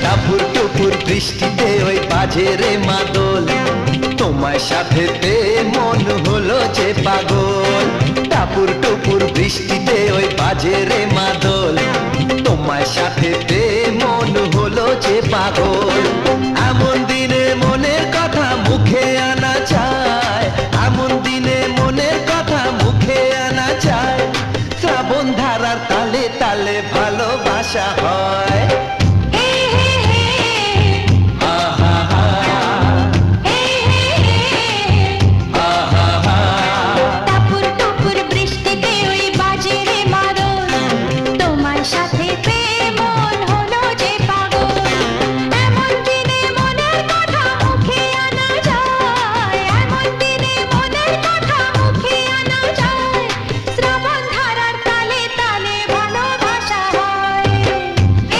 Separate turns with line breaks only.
টাপুর টুপুর বৃষ্টিতে ওই বাজে রে মাদল, তোমার সাথে মন হলো যে পাগল। টাপুর টুপুর বৃষ্টিতে ওই বাজে রে মাদল, তোমার সাথে মন হলো যে পাগল।